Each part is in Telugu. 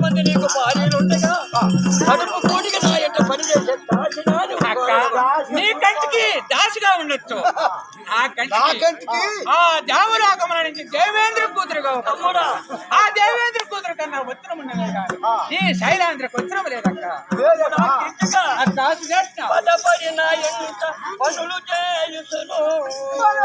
మంది నీకు భార్యలుండగా కడుపు కూడికి నా యొక్క పని చేసే నీ కంటికి దాసిగా ఉండొచ్చు ఆ కంటికి ఆ దేవరాగమన నుంచి దేవేంద్ర కూతురుగా ఆ దేవేంద్ర కూతురు కన్నా ఉత్తరం ఉండలే కానీ ఈ శైలాంధ్రకు ఉత్తరం లేదక్క పదపడిన ఎంత పనులు చేయుచును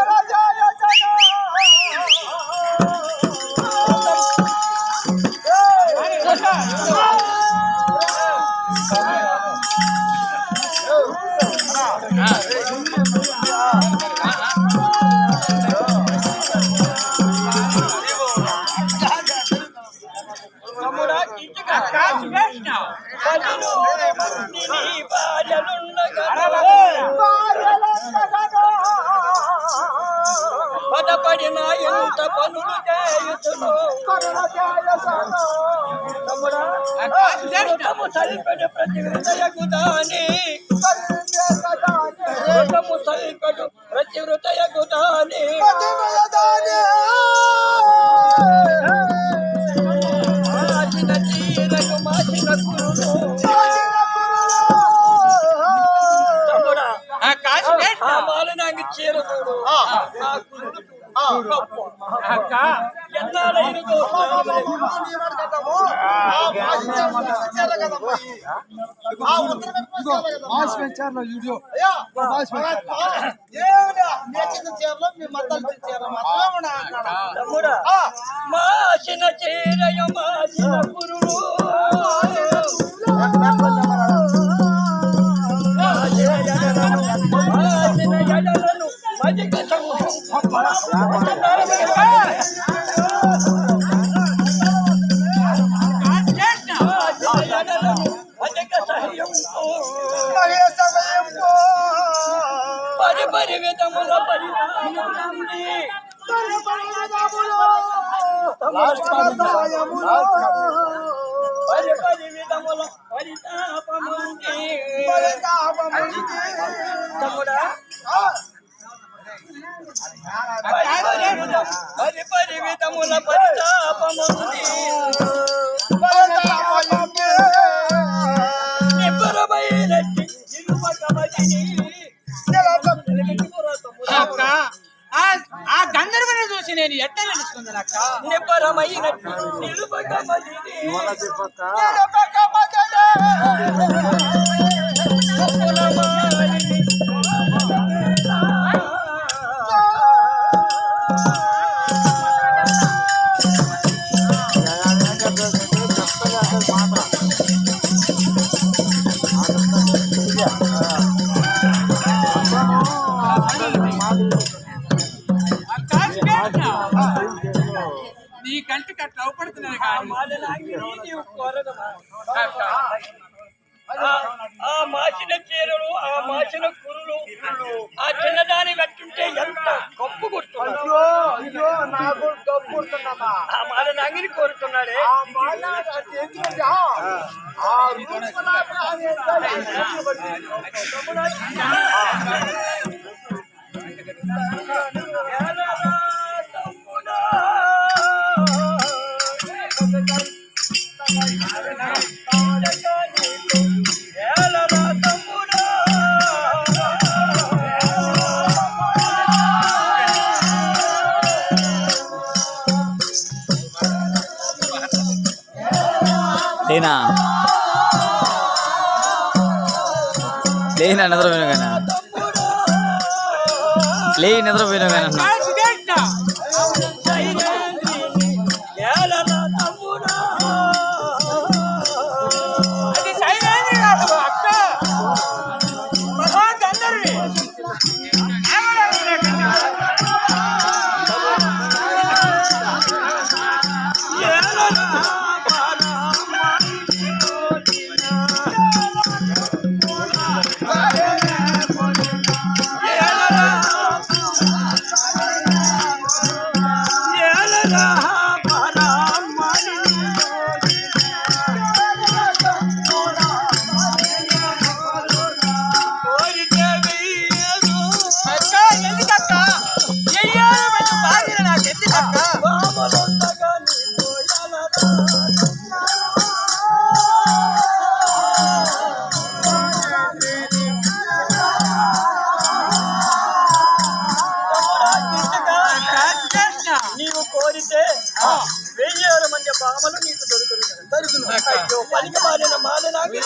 పదపడిన ఎంత పనులు చేయుచును సరిపడి ప్రతి హృదయకు దాని సరిపడు ప్రతి హృదయకు దాని మాసిన చీరకు మాసిన కురును మాలనాంగి చీర చూడు మాసిన చీరయ మాసిన పురుడు పరి విధముల పరిణామముని పరి విధముల పరితాపముని తమ్ముడా పరి విధముల పరితాపముని నిబ్బరమైనట్టి ఆ గంధర్వుని చూసి నేను ఎట్ట నిలుచుకుంది అక్క నిబ్బరమైనట్టి నీ కంటికి అట్లా అవపడుతున్నారు ఆ మాసిన చీరలు ఆ మాసిన కురులు ఆ చిన్నదాని కట్టుంటే ఎంత గొప్ప గుర్తున్నాడు ఆ మాల నంగిని కోరుతున్నాడే లేనా లేని నిద్రపోయినా కానీ లేని నిద్రపోయినా కానీ అన్న భామలు నీకు దొరుకును. అయ్యో పలికి మారిన మాల నాకు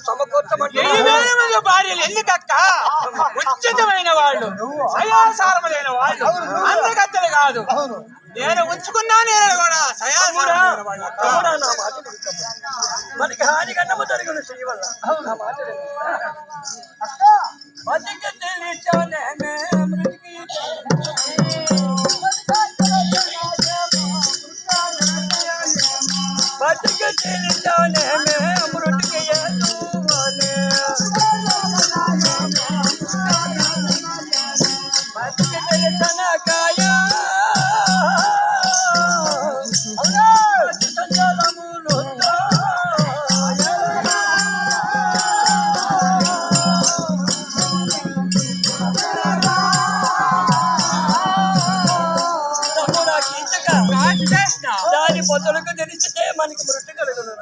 సమకూర్చమంటే 10,000 మంది భార్యలు ఎందుకక్క? ఉచితమైన వాళ్ళు, సయాసారములైన వాళ్ళు, అందగత్తెలు కాదు. నేను ఉంచుకున్నా నేను కూడా సయాసారములైన వాళ్ళు. నా మాట మనకి హాని కన్నము జరుగును శ్రీ వల్ల నా మాట బతికి తెలిసానే మృతికి బతికి తెలిసానే మృతికి బతికి తెలిసిన కాయ దాని పొత్తులకు తెలిస్తే మనకి మృతి కలుగును.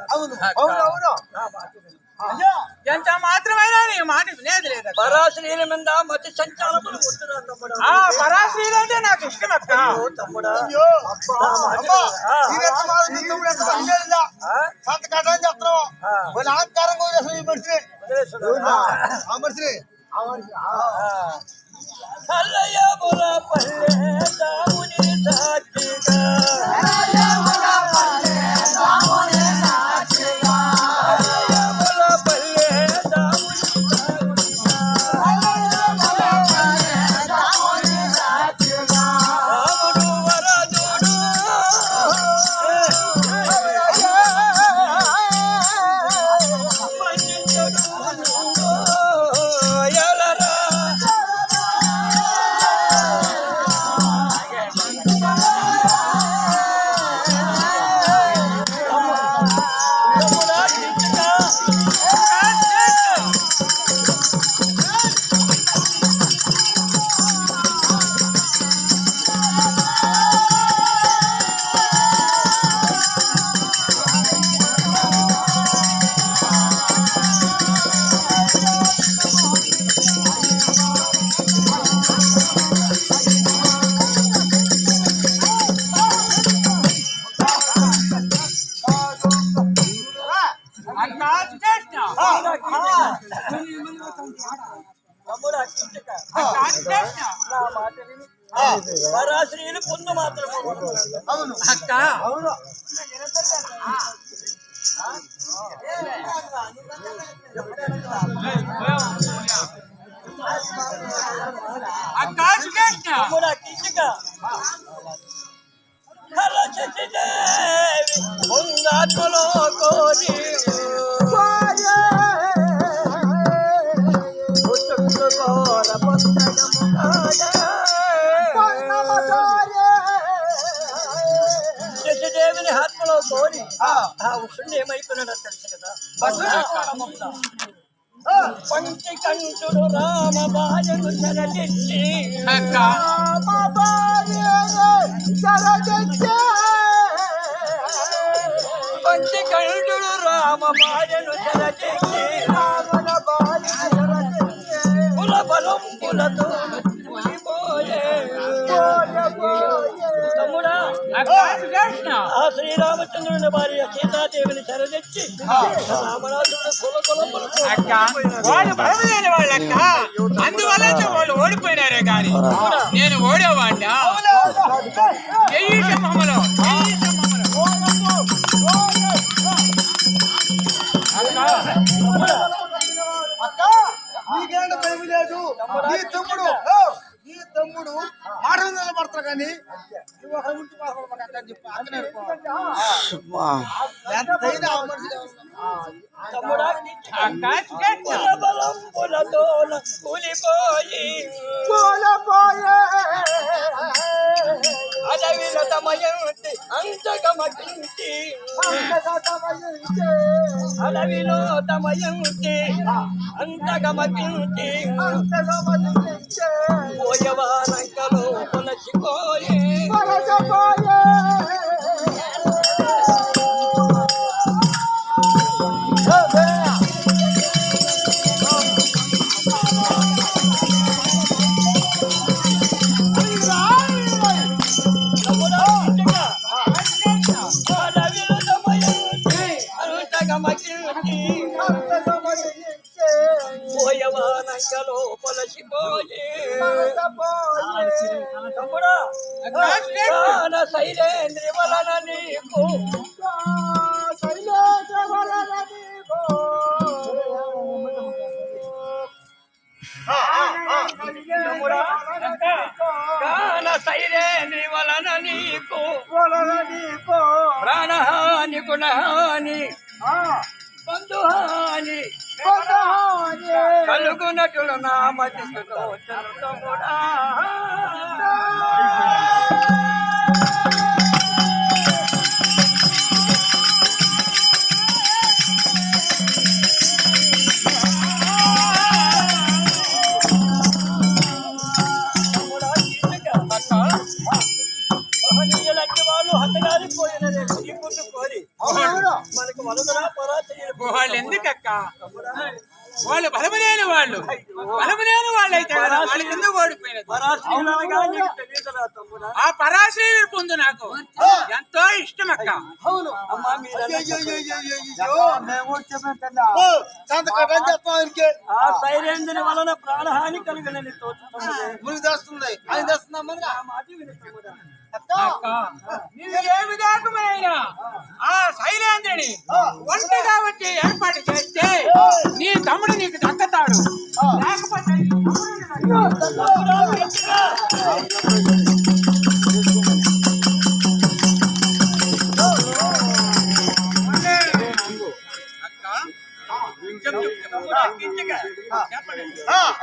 ఎంత మాత్రమైనా నీ మాట వినేది లేదు. పరాశ్రీల మీద మతి సంచాలములు ఉంటున్నా తమ్ముడు. పరాశ్రీలు అంటే నాకు ఇష్టం అక్క. తమ్ముడా కల్లయ్య బుల పల్లె దాముని సాక్షిగా పరాశ్రీలు పొందు మాత్రం అక్క అక్క తమ్ముడా కించిగా దేవి పొందాత్మలో కోరి శశిదేవిని ఆత్మలో కోరి ఆ ఉషుణ్ణి ఏమైపోయినాడో తెలుసు కదా. పంచకంఠుడు రామ బాజను శరదిచ్చి పంచకంఠుడు రామ బాజను శరదిచ్చి కుల బలం కులతో తమ్ముడా ఆ శ్రీరామచంద్రుని భార్య సీతాదేవిని శరణిచ్చి రామనాథుడు వాళ్ళు బలమైన వాళ్ళక్క, అందువల్ల వాళ్ళు ఓడిపోయినారే కానీ నేను ఓడేవాడినా. చెయ్యి సింహములో నీకేంటే భయం లేదు. నీ తమ్ముడు మాట నిలబడతారు కానీ అడవిలో తమయంతి అంతగమకించి అడవిలో తమయంతి అంతగమకించి పోయవారంకలో పొలసిపోయే లంకలో పొలసిపోయి తమ్ముడా ప్రాణ శైలేంద్రి వలన నీకు ప్రాణ శైలేంద్రి వలన నీకు ప్రాణహాని గుణహాని బంధుహాని కలుగునట్లు నా మతితో తమ్ముడా మహనీయులంటి వాళ్ళు హతగారిపోయినదే కోరి మనకు వలదరా పరాచర్య వాళ్ళు ఎందుకక్క వాళ్ళు బలమలేని వాళ్ళు అయితే కదా వాళ్ళకి ఎందుకు ఓడిపోయినది పరాశ్రీలనగా నీకు తెలియదురా తమ్ముడా ఆ పరాశ్రీ పొందు నాకు ఎంతో ఇష్టం అక్క అమ్మా ఆ సైలేంద్రుని వలన ప్రాణహాని కలిగినని తోచుతున్నది ఆయన తెస్తున్నాం ఆ మాట విను తమ్ముడా అక్క నీవు ఏ విధాకమైన ఆ శైలేంద్రుని ఒంటిగా వచ్చి ఏర్పాటు చేస్తే నీ తమ్ముడు నీకు దక్కతాడు లేకపోతే నీ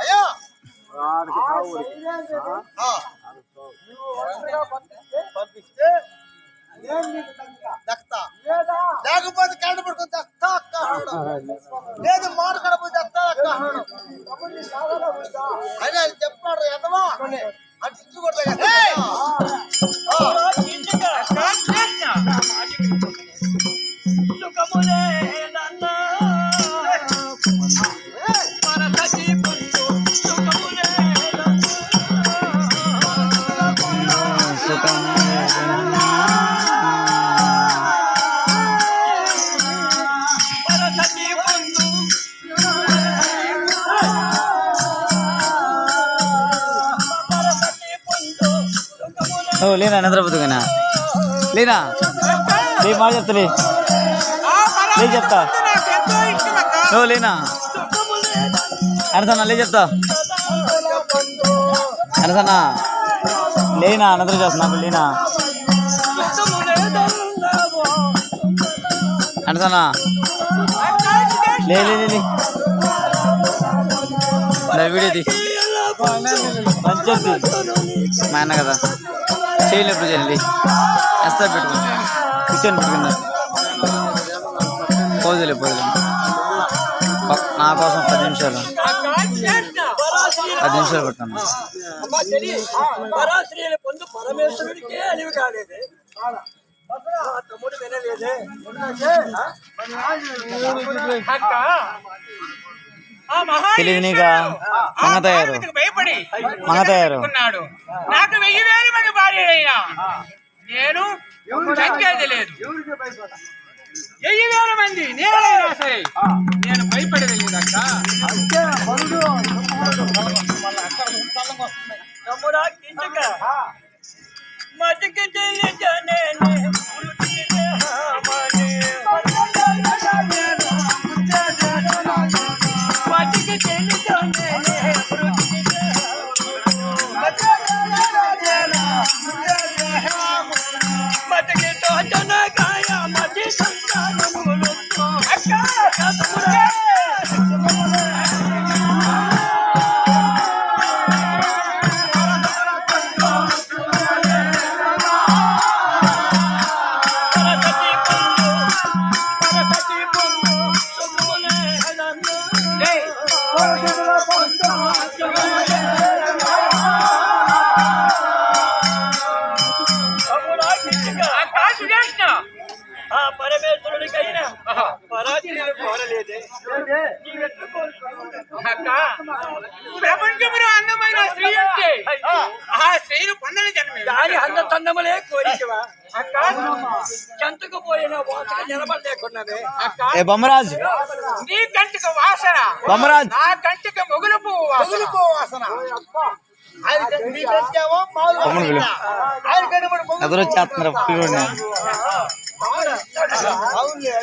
అయ్యా పంపిస్తే దక్తా లేకపోతే కరెంట్ పడుకుని దక్తా అక్క లేదు మాట కడపోతే దక్తా అక్క అని ఆయన చెప్పాడు ఎంతమా అటు ఇచ్చుకోవట్లేదు ఓ లేనా నిద్రపోతున్నా లేనా లే మాట చెప్తలే లే చెప్తా ఓ లేనా అనసన్నా లే చెప్తా అనసన్నా లేనా నిద్ర చేస్తున్నా లేనా అనసన్నా లే వీడియోది మంచి మా అన్న కదా చేయలేప్పుడు చేయండి ఎస్తా పెట్టుకుని కూర్చొని పెట్టుకున్నారు పోదులే నా కోసం 10 నిమిషాలు పెట్టుకున్నా పరాశ్రీల పొందు పరమేశ్వరుడికే అలివి కాలేదే తమ్ముడు వినలేదే అక్క తెలియదు నీకా మంగతయ్యారు మంగతయ్యారు నాకు 1000 మంది భార్యలైనా నేను చచ్చేది లేదు 1000 మంది నేనైనా సరే నేను భయపడేది లేదక్క తమ్ముడా కించక మతికి తెలియజనే పరమేశ్వరుడికైనా పరాజయాలు కోరలేదే ప్రపంచంలో అందమైన స్త్రీ అంటే ఆ స్త్రీలు పొందని జన్మే దాని అందతందములే కోరికవా చెంతకు పోయిన వాసన నిలబడలేకున్నవే బొమ్మరాజ్ నీ కంటికి వాసన బొమ్మరాజ్ నా కంటికి మొగులు పువ్వు మొగులుకో వాసన ఆయన మీ కంటేమో మామూలు ఆయన కంటే కూడా మొగులు ఎదురు వచ్చేస్తున్నారు పిల్లోడిని. అవునులే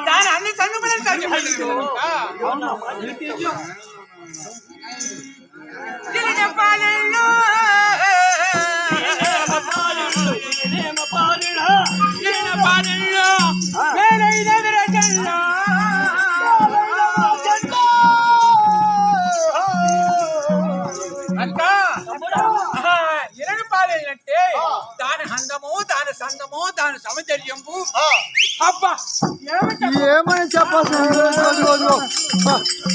దాని అన్ని చదువుకునే పాలేనంటే దాని అందము దాని సందము దాని సౌందర్యము అబ్బా ఏమని చెప్పాల్సి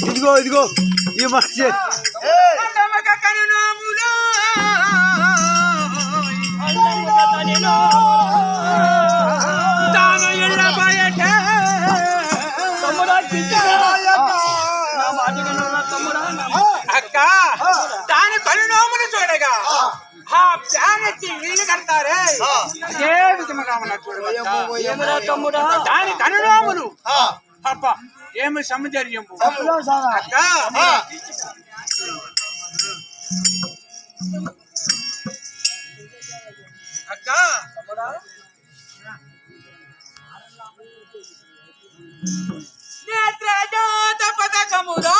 ఇదిగో ఇదిగో ఈ మనిషి అక్క దాని కనునోములు చూడగా ఆ ప్యానెత్తి ఇల్లు కడతారే అదే విధముగా ఉన్న చూడగా దాని కనునోములు అబ్బా ఏమి సౌందర్యము అక్క అక్క నేత్రజోత పథకములో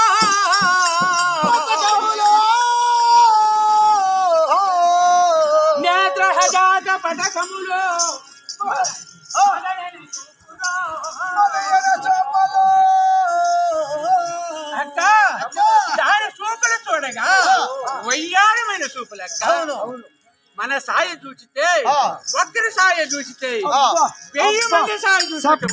నేత్రజోత పథకములో అక్క దాని చూపులు చూడగా వయ్యారమైన చూపులు అక్క మన సాయ చూచితే ఒక్కరి సాయ చూచితే 1000 మంది సాయ చూసినట్టు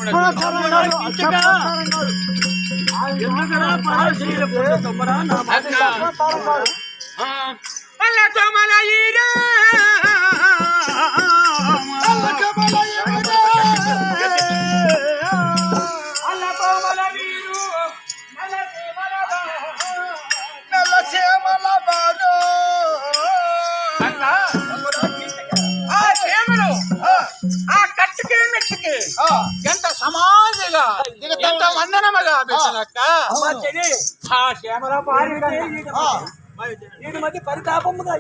ఆ కట్టుకి మెట్టుకి ఎంత సమాధిగా ఎంత వందనముగా పెట్టనక్క ఆ శ్యామల వీడి మధ్య పరితాపముగా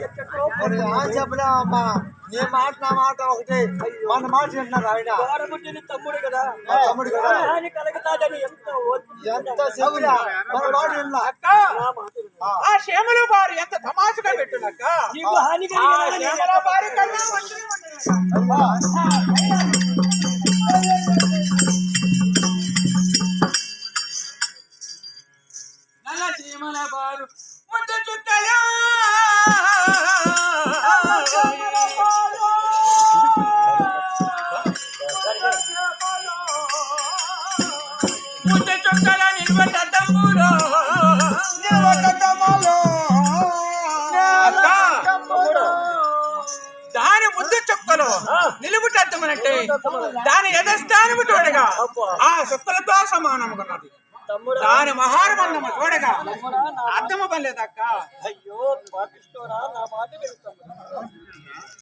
చెప్పలేమమ్మా నీ మాట నా మాట ఒకటి మన మాట వింటున్నారు ఆయన తమ్ముడు కదా తమ్ముడు కదా కలుగుతాడని ఎంత చెప్పినా మన మాట విన్నా ఆ శ్యామల బారి ఎంత తమాషగా పెట్టునక్క శ్యామల బారి కన్నా నల్ల శ్యామల బారు ముద్దు చుట్టలో ముద్దు చుట్టల నిల్వట తమ్ములో దాని ముద్దు చుక్కలు నిలుపుటద్దమనంటే దాని యథస్థానము చూడగా ఆ చుక్కలతో సమానముకున్నది దాని మహారబంధము చూడగా అర్థము పర్లేదక్క అయ్యో పాపిస్తోరా నా మాట